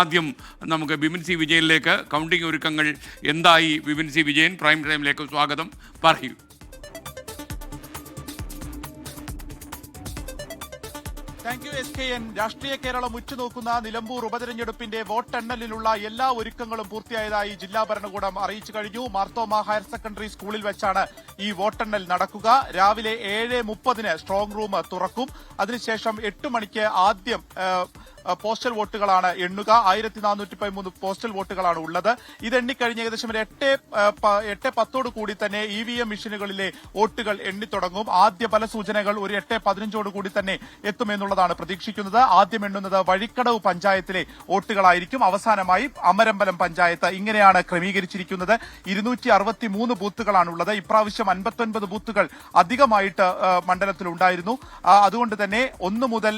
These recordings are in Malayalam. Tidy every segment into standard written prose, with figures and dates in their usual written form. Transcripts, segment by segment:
ആദ്യം നമുക്ക് ബിപിൻ സി വിജയനിലേക്ക് കൗണ്ടിംഗ് ഒരുക്കങ്ങൾ എന്തായി? ബിപിൻ സി വിജയൻ, പ്രൈം ടൈമിലേക്ക് സ്വാഗതം. പറയൂ. Thank you SKN. രാഷ്ട്രീയ കേരളം ഉറ്റുനോക്കുന്ന നിലമ്പൂർ ഉപതെരഞ്ഞെടുപ്പിന്റെ വോട്ടെണ്ണലിനുള്ള എല്ലാ ഒരുക്കങ്ങളും പൂർത്തിയായതായി ജില്ലാ ഭരണകൂടം അറിയിച്ചു കഴിഞ്ഞു. മാർത്തോമ ഹയർ സെക്കൻഡറി സ്കൂളിൽ വെച്ചാണ് ഈ വോട്ടെണ്ണൽ നടക്കുക. രാവിലെ 7:30 സ്ട്രോങ് റൂം തുറക്കും. അതിനുശേഷം 8 മണിക്ക് ആദ്യം പോസ്റ്റൽ വോട്ടുകളാണ് എണ്ണുക. 1413 പോസ്റ്റൽ വോട്ടുകളാണ് ഉള്ളത്. ഇത് എണ്ണിക്കഴിഞ്ഞ് ഏകദേശം 8:10 കൂടി തന്നെ EVM മെഷീനുകളിലെ വോട്ടുകൾ എണ്ണിത്തുടങ്ങും. ആദ്യ ഫല സൂചനകൾ ഒരു 8:15 കൂടി തന്നെ എത്തുമെന്നുള്ളതാണ് പ്രതീക്ഷിക്കുന്നത്. ആദ്യം എണ്ണുന്നത് വഴിക്കടവ് പഞ്ചായത്തിലെ വോട്ടുകളായിരിക്കും. അവസാനമായി അമരമ്പലം പഞ്ചായത്ത്. ഇങ്ങനെയാണ് ക്രമീകരിച്ചിരിക്കുന്നത്. 263 ബൂത്തുകളാണുള്ളത്. ഇപ്രാവശ്യം 59 ബൂത്തുകൾ അധികമായിട്ട് മണ്ഡലത്തിലുണ്ടായിരുന്നു. അതുകൊണ്ട് തന്നെ 1 മുതൽ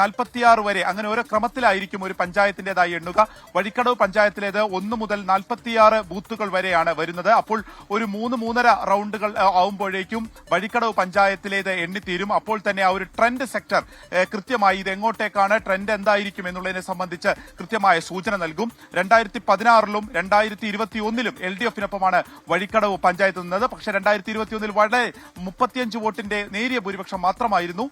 46 വരെ അങ്ങനെ ഓരോ ക്രമത്തിലായിരിക്കും ഒരു പഞ്ചായത്തിന്റേതായി എണ്ണുക. വഴിക്കടവ് പഞ്ചായത്തിലേത് 1 മുതൽ 46 ബൂത്തുകൾ വരെയാണ് വരുന്നത്. അപ്പോൾ ഒരു 3-3.5 റൗണ്ടുകൾ ആവുമ്പോഴേക്കും വഴിക്കടവ് പഞ്ചായത്തിലേത് എണ്ണിത്തീരും. അപ്പോൾ തന്നെ ആ ഒരു ട്രെൻഡ് സെക്ടർ കൃത്യമായി ഇത് എങ്ങോട്ടേക്കാണ് ട്രെൻഡ് എന്തായിരിക്കും എന്നുള്ളതിനെ സംബന്ധിച്ച് കൃത്യമായ സൂചന നൽകും. 2016-ലും 2021-ലും LDF-നൊപ്പമാണ് വഴിക്കടവ് പഞ്ചായത്ത് നിന്നത്. പക്ഷെ 2021-ൽ വളരെ 35 വോട്ടിന്റെ നേരിയ ഭൂരിപക്ഷം മാത്രമായിരുന്നു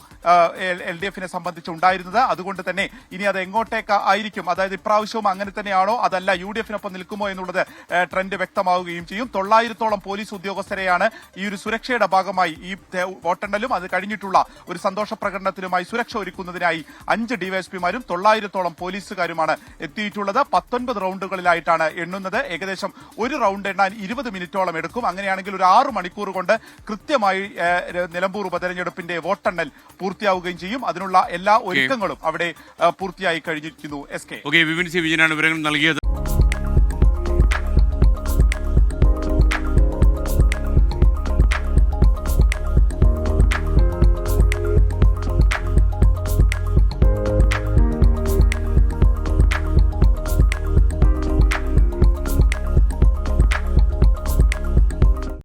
LDF-നെ സംബന്ധിച്ച് ഉണ്ടായിരുന്നത്. അതുകൊണ്ട് തന്നെ ഇനി അത് എങ്ങോട്ടേക്ക് ആയിരിക്കും, അതായത് ഇപ്രാവശ്യവും അങ്ങനെ തന്നെയാണോ അതല്ല UDF-നൊപ്പം നിൽക്കുമോ എന്നുള്ളത് ട്രെൻഡ് വ്യക്തമാവുകയും ചെയ്യും. 900-ഓളം പോലീസ് ഉദ്യോഗസ്ഥരെയാണ് ഈ ഒരു സുരക്ഷയുടെ ഭാഗമായി ഈ വോട്ടെണ്ണലും അത് കഴിഞ്ഞിട്ടുള്ള ഒരു സന്തോഷ പ്രകടനത്തിലുമായി സുരക്ഷ ഒരുക്കുന്നതിനായി 5 DYSP-മാരും 900-ഓളം പോലീസുകാരുമാണ് എത്തിയിട്ടുള്ളത്. 19 റൗണ്ടുകളിലായിട്ടാണ് എണ്ണുന്നത്. ഏകദേശം ഒരു റൗണ്ട് എണ്ണാൻ 20 മിനിറ്റോളം എടുക്കും. അങ്ങനെയാണെങ്കിൽ ഒരു 6 മണിക്കൂർ കൊണ്ട് കൃത്യമായി നിലമ്പൂർ ഉപതെരഞ്ഞെടുപ്പിന്റെ വോട്ടെണ്ണൽ പൂർത്തിയാവുകയും ചെയ്യും. അതിനുള്ള എല്ലാ ഒരുക്കങ്ങളും അവിടെ പൂർത്തിയായി കഴിഞ്ഞിരിക്കുന്നു. SK. ബിപിൻ സി വിജയനാണ് വിവരങ്ങൾ നൽകിയത്.